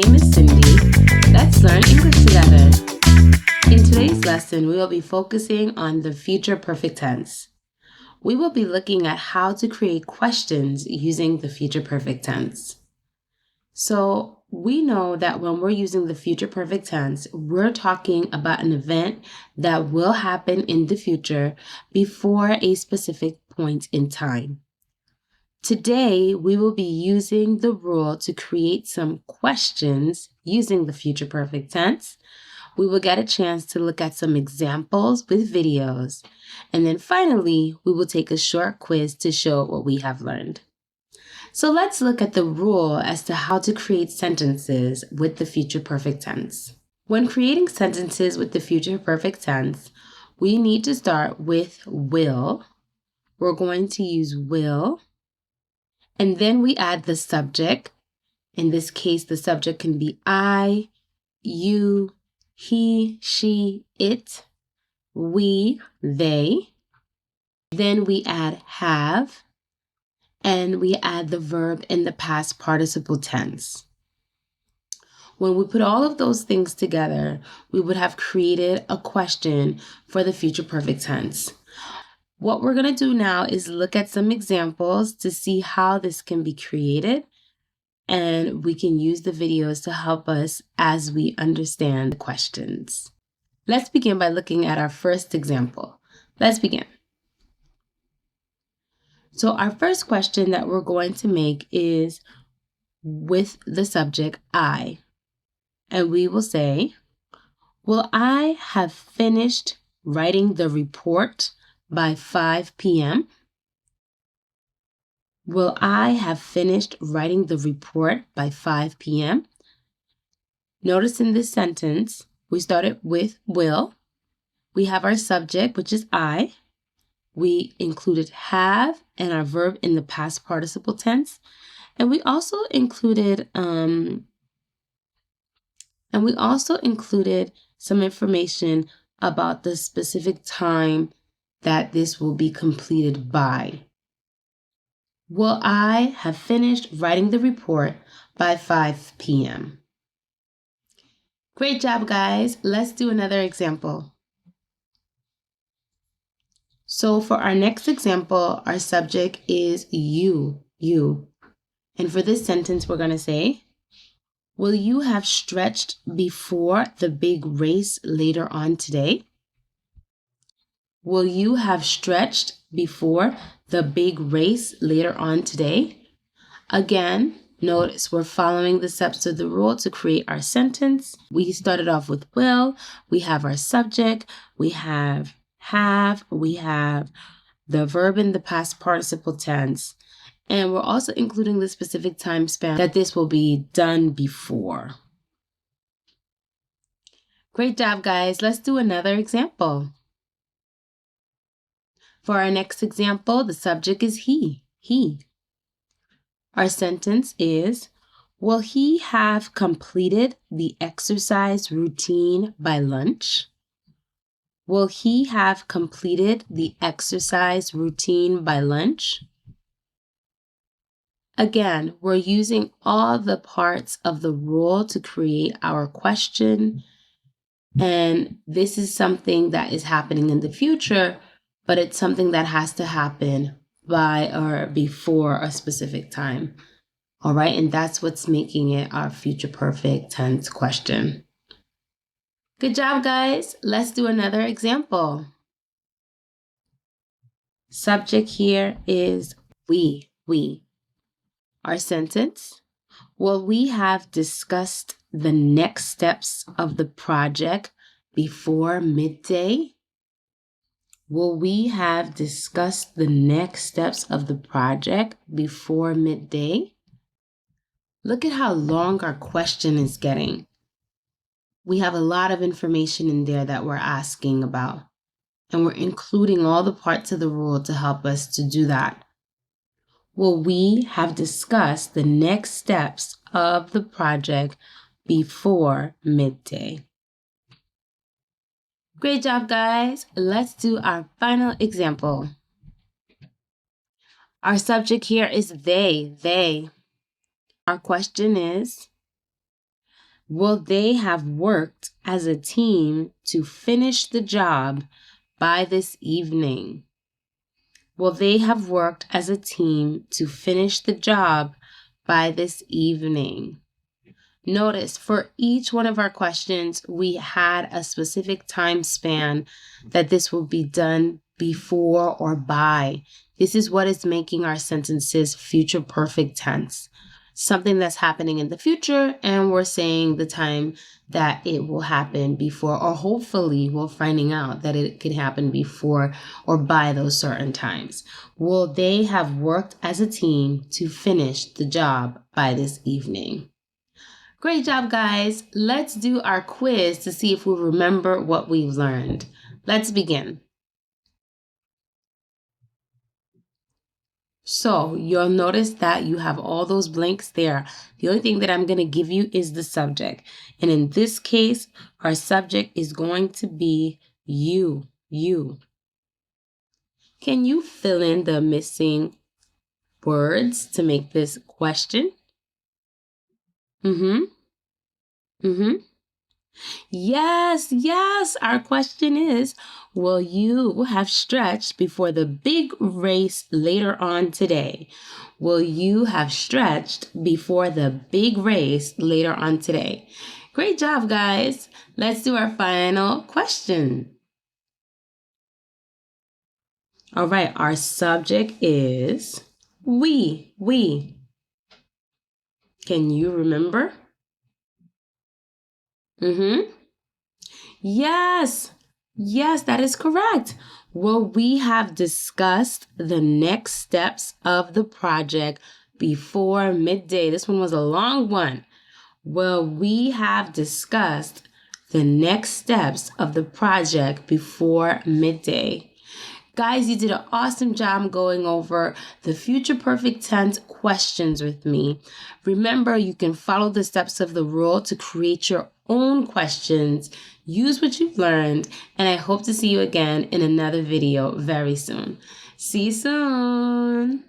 name is Cindy. Let's learn English together. In today's lesson, we will be focusing on the future perfect tense. We will be looking at how to create questions using the future perfect tense. So we know that when we're using the future perfect tense, we're talking about an event that will happen in the future before a specific point in time. Today, we will be using the rule to create some questions using the future perfect tense. We will get a chance to look at some examples with videos. And then finally, we will take a short quiz to show what we have learned. So let's look at the rule as to how to create sentences with the future perfect tense. When creating sentences with the future perfect tense, we need to start with will. We're going to use will. And then we add the subject. In this case, the subject can be I, you, he, she, it, we, they. Then we add have, and we add the verb in the past participle tense. When we put all of those things together, we would have created a question for the future perfect tense. What we're going to do now is look at some examples to see how this can be created, and we can use the videos to help us as we understand the questions. Let's begin by looking at our first example. Let's begin. So our first question that we're going to make is with the subject I. And we will say, will I have finished writing the report by 5 p.m.? Will I have finished writing the report by 5 p.m.? Notice in this sentence, we started with will. We have our subject, which is I. We included have and our verb in the past participle tense. And we also included some information about the specific time that this will be completed by. Will I have finished writing the report by 5 p.m.? Great job, guys. Let's do another example. So for our next example, our subject is you. And for this sentence, we're going to say, will you have stretched before the big race later on today? Will you have stretched before the big race later on today? Again, notice we're following the steps of the rule to create our sentence. We started off with will. We have our subject. We have, we have the verb in the past participle tense. And we're also including the specific time span that this will be done before. Great job, guys. Let's do another example. For our next example, the subject is he. Our sentence is, will he have completed the exercise routine by lunch? Will he have completed the exercise routine by lunch? Again, we're using all the parts of the rule to create our question. And this is something that is happening in the future, but it's something that has to happen by or before a specific time. All right, and that's what's making it our future perfect tense question. Good job, guys. Let's do another example. Subject here is we. Our sentence, will we have discussed the next steps of the project before midday? Will we have discussed the next steps of the project before midday? Look at how long our question is getting. We have a lot of information in there that we're asking about, and we're including all the parts of the rule to help us to do that. Will we have discussed the next steps of the project before midday? Great job, guys. Let's do our final example. Our subject here is they. Our question is, Will they have worked as a team to finish the job by this evening? Will they have worked as a team to finish the job by this evening? Notice for each one of our questions, we had a specific time span that this will be done before or by. This is what is making our sentences future perfect tense. Something that's happening in the future, and we're saying the time that it will happen before, or hopefully we're finding out that it could happen before or by those certain times. Will they have worked as a team to finish the job by this evening? Great job, guys. Let's do our quiz to see if we remember what we've learned. Let's begin. So you'll notice that you have all those blanks there. The only thing that I'm going to give you is the subject. And in this case, our subject is going to be you. Can you fill in the missing words to make this question? Mm-hmm. Yes. Our question is, will you have stretched before the big race later on today? Will you have stretched before the big race later on today? Great job, guys. Let's do our final question. All right, our subject is we. Can you remember? Mm-hmm. Yes, that is correct. Well, we have discussed the next steps of the project before midday. This one was a long one. Well, we have discussed the next steps of the project before midday. Guys, you did an awesome job going over the future perfect tense questions with me. Remember, you can follow the steps of the rule to create your own questions. Use what you've learned, and I hope to see you again in another video very soon. See you soon.